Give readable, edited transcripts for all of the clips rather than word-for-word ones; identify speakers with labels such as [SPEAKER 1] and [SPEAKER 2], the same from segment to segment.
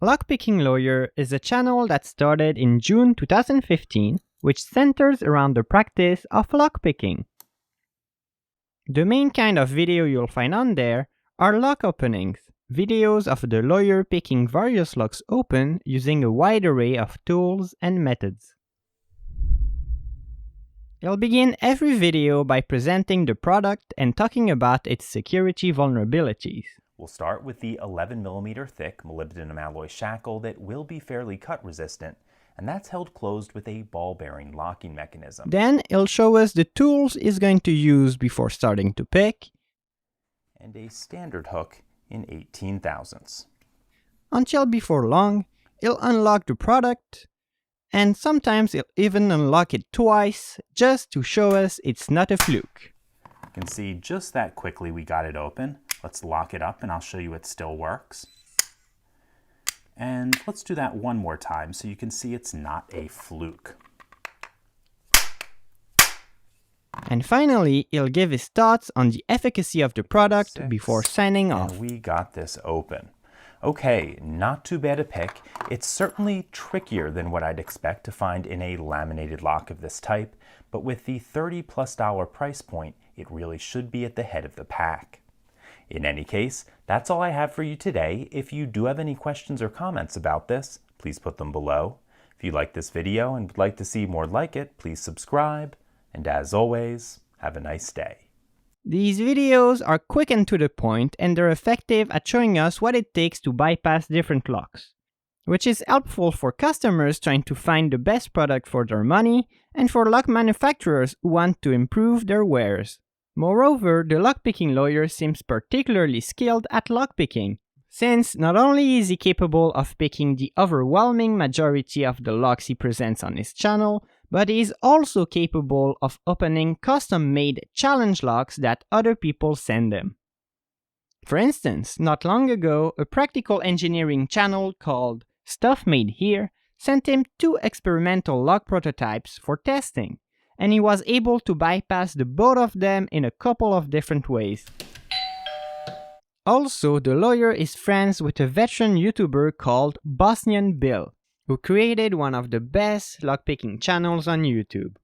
[SPEAKER 1] Lockpicking Lawyer is a channel that started in June 2015, which centers around the practice of lockpicking. The main kind of video you'll find on there are lock openings, videos of the lawyer picking various locks open using a wide array of tools and methods. He'll begin every video by presenting the product and talking about its security vulnerabilities.
[SPEAKER 2] We'll start with the 11mm thick molybdenum alloy shackle that will be fairly cut resistant, and that's held closed with a ball bearing locking mechanism.
[SPEAKER 1] Then he'll show us the tools he's going to use before starting to pick,
[SPEAKER 2] and a standard hook in 18 thousandths.
[SPEAKER 1] Until before long, he'll unlock the product, and sometimes he'll even unlock it twice just to show us it's not a fluke.
[SPEAKER 2] You can see just that quickly we got it open. Let's lock it up and I'll show you it still works. And let's do that one more time so you can see it's not a fluke.
[SPEAKER 1] And finally, he'll give his thoughts on the efficacy of the product before signing off.
[SPEAKER 2] And we got this open. Okay, not too bad a pick. It's certainly trickier than what I'd expect to find in a laminated lock of this type, but with the $30+ price point, it really should be at the head of the pack. In any case, that's all I have for you today. If you do have any questions or comments about this, please put them below. If you like this video and would like to see more like it, please subscribe. And as always, have a nice day.
[SPEAKER 1] These videos are quick and to the point, and they're effective at showing us what it takes to bypass different locks, which is helpful for customers trying to find the best product for their money and for lock manufacturers who want to improve their wares. Moreover, the lockpicking lawyer seems particularly skilled at lockpicking, since not only is he capable of picking the overwhelming majority of the locks he presents on his channel, but he is also capable of opening custom-made challenge locks that other people send him. For instance, not long ago, a practical engineering channel called Stuff Made Here sent him 2 experimental lock prototypes for testing, and he was able to bypass the both of them in a couple of different ways. Also, the lawyer is friends with a veteran YouTuber called Bosnian Bill, who created one of the best lockpicking channels on YouTube.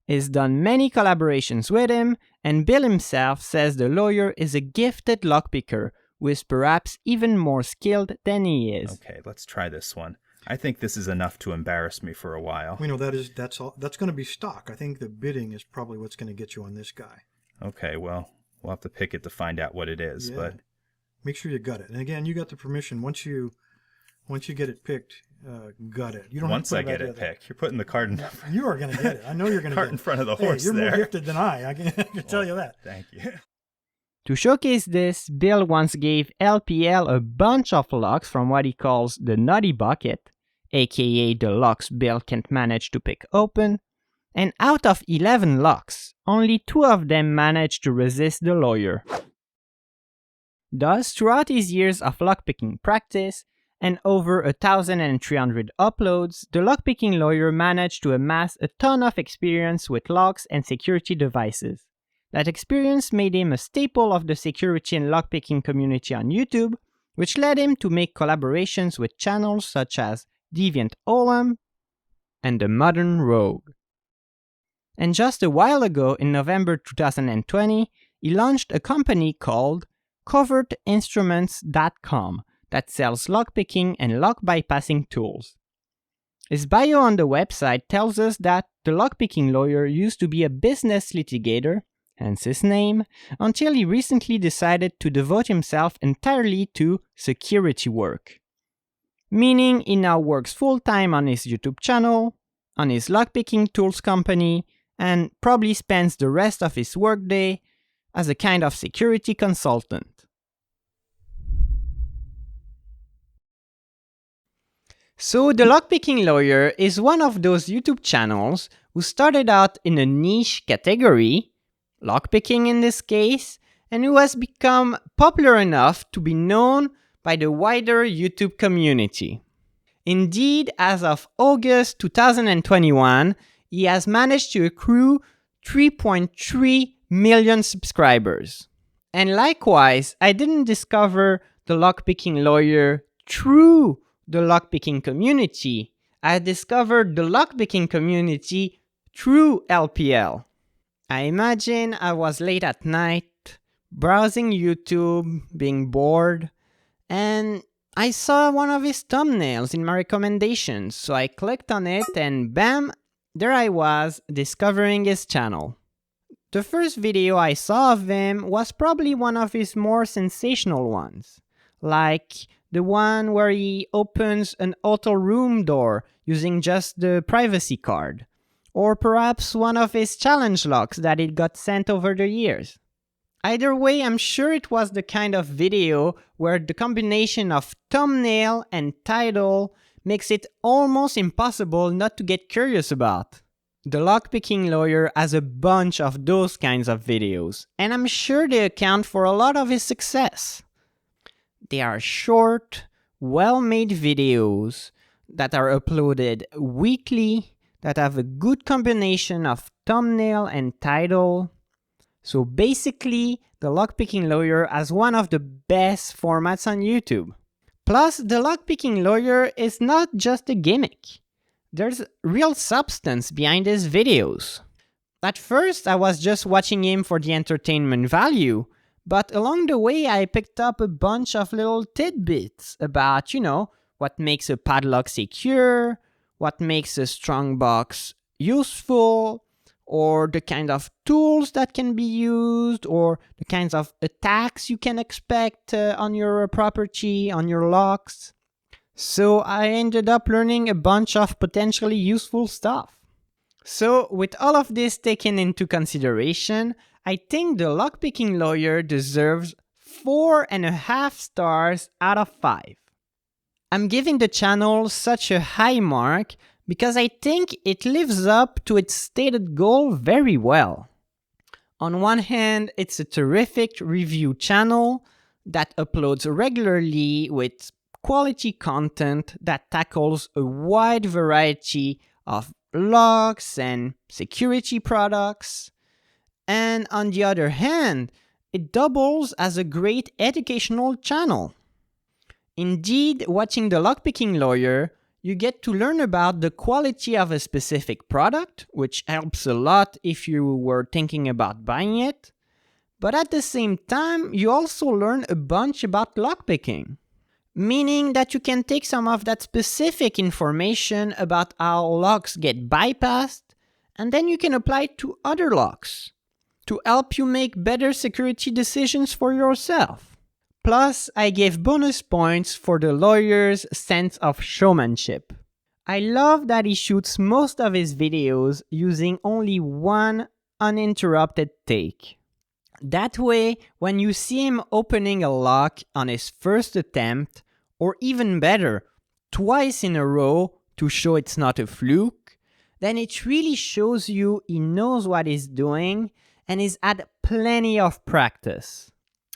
[SPEAKER 1] He's done many collaborations with him, and Bill himself says the lawyer is a gifted lockpicker who is perhaps even more skilled than he is.
[SPEAKER 2] Okay, let's try this one. I think this is enough to embarrass me for a while.
[SPEAKER 3] We know that's going to be stock. I think the bidding is probably what's going to get you on this guy.
[SPEAKER 2] Okay, well, we'll have to pick it to find out what it is,
[SPEAKER 3] Yeah.
[SPEAKER 2] but
[SPEAKER 3] Make sure you gut it. And again, you got the permission once you get it picked. Gut it. You don't
[SPEAKER 2] once
[SPEAKER 3] have
[SPEAKER 2] I
[SPEAKER 3] to put
[SPEAKER 2] get
[SPEAKER 3] it
[SPEAKER 2] it picked, you're putting the cart in,
[SPEAKER 3] You are going to get it. I know you're going to get it.
[SPEAKER 2] in front of the
[SPEAKER 3] Hey,
[SPEAKER 2] horse
[SPEAKER 3] you're
[SPEAKER 2] there.
[SPEAKER 3] more gifted than I can tell you that.
[SPEAKER 2] Thank you.
[SPEAKER 1] To showcase this, Bill once gave LPL a bunch of locks from what he calls the Naughty Bucket, aka the locks Bill can't manage to pick open, and out of 11 locks, only 2 of them managed to resist the lawyer. Thus, throughout his years of lockpicking practice, and over 1,300 uploads, the lockpicking lawyer managed to amass a ton of experience with locks and security devices. That experience made him a staple of the security and lockpicking community on YouTube, which led him to make collaborations with channels such as Deviant Olem and The Modern Rogue. And just a while ago, in November 2020, he launched a company called CovertInstruments.com that sells lockpicking and lock bypassing tools. His bio on the website tells us that the lockpicking lawyer used to be a business litigator, hence his name, until he recently decided to devote himself entirely to security work. Meaning he now works full-time on his YouTube channel, on his lockpicking tools company, and probably spends the rest of his workday as a kind of security consultant. So the Lockpicking Lawyer is one of those YouTube channels who started out in a niche category, lockpicking in this case, and who has become popular enough to be known by the wider YouTube community. Indeed, as of August 2021, he has managed to accrue 3.3 million subscribers. And likewise, I didn't discover the Lockpicking Lawyer through the lockpicking community. I discovered the lockpicking community through LPL. I imagine I was late at night, browsing YouTube, being bored, and I saw one of his thumbnails in my recommendations, so I clicked on it and bam, there I was, discovering his channel. The first video I saw of him was probably one of his more sensational ones, like the one where he opens an hotel room door using just the privacy card, or perhaps one of his challenge locks that it got sent over the years. Either way, I'm sure it was the kind of video where the combination of thumbnail and title makes it almost impossible not to get curious about. The Lockpicking Lawyer has a bunch of those kinds of videos, and I'm sure they account for a lot of his success. They are short, well-made videos that are uploaded weekly, that have a good combination of thumbnail and title. So basically, the Lockpicking Lawyer has one of the best formats on YouTube. Plus, the Lockpicking Lawyer is not just a gimmick. There's real substance behind his videos. At first, I was just watching him for the entertainment value, but along the way I picked up a bunch of little tidbits about, what makes a padlock secure, what makes a strong box useful, or the kind of tools that can be used, or the kinds of attacks you can expect on your property, on your locks. So I ended up learning a bunch of potentially useful stuff. So with all of this taken into consideration, I think the Lockpicking Lawyer deserves 4.5 stars out of 5. I'm giving the channel such a high mark because I think it lives up to its stated goal very well. On one hand, it's a terrific review channel that uploads regularly with quality content that tackles a wide variety of locks and security products. And on the other hand, it doubles as a great educational channel. Indeed, watching the Lockpicking Lawyer, you get to learn about the quality of a specific product, which helps a lot if you were thinking about buying it. But at the same time, you also learn a bunch about lockpicking. Meaning that you can take some of that specific information about how locks get bypassed, and then you can apply it to other locks to help you make better security decisions for yourself. Plus, I gave bonus points for the lawyer's sense of showmanship. I love that he shoots most of his videos using only one uninterrupted take. That way, when you see him opening a lock on his first attempt, or even better, twice in a row to show it's not a fluke, then it really shows you he knows what he's doing and he's had plenty of practice.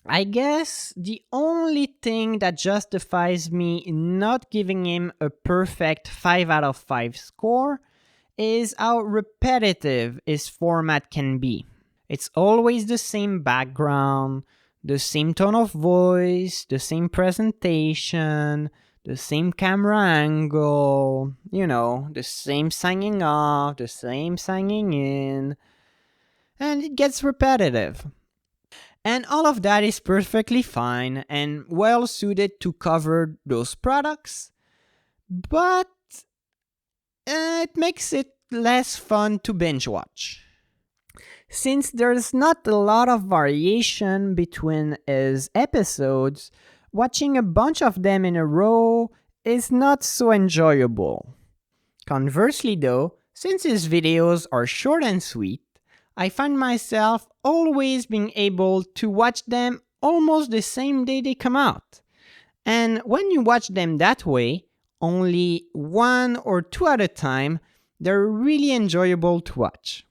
[SPEAKER 1] I guess the only thing that justifies me not giving him a perfect 5 out of 5 score is how repetitive his format can be. It's always the same background, the same tone of voice, the same presentation, the same camera angle, the same signing off, the same signing in, and it gets repetitive. And all of that is perfectly fine and well suited to cover those products, but it makes it less fun to binge watch. Since there's not a lot of variation between his episodes, watching a bunch of them in a row is not so enjoyable. Conversely though, since his videos are short and sweet, I find myself always being able to watch them almost the same day they come out. And when you watch them that way, only 1 or 2 at a time, they're really enjoyable to watch.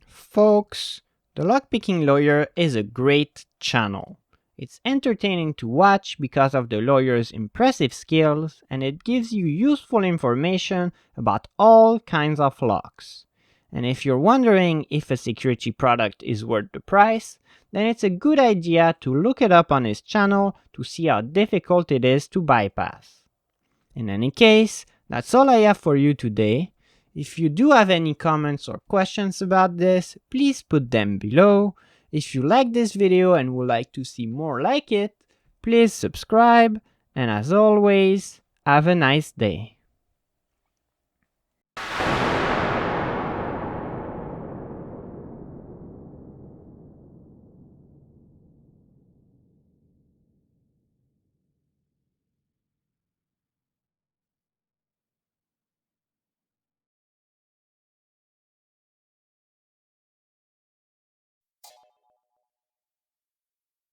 [SPEAKER 1] Folks, the Lockpicking Lawyer is a great channel. It's entertaining to watch because of the lawyer's impressive skills, and it gives you useful information about all kinds of locks. And if you're wondering if a security product is worth the price, then it's a good idea to look it up on his channel to see how difficult it is to bypass. In any case, that's all I have for you today. If you do have any comments or questions about this, please put them below. If you like this video and would like to see more like it, please subscribe, and as always, have a nice day.